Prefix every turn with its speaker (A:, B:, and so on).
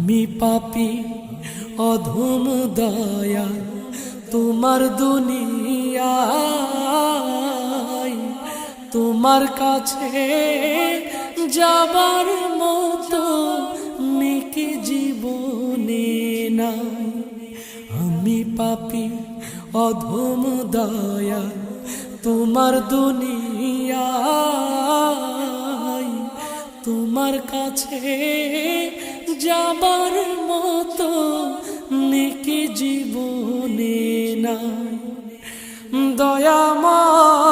A: আমি পাপী অধম দয়া তোমার দুনিয়ায়, তোমার কাছে যাবার মতো নিকি জীবনে নাই। আমি পাপী অধম দয়া তোমার দুনিয়ায়, তোমার কাছে যাবার মতো নেকি জীবনে নাই। দয়াময়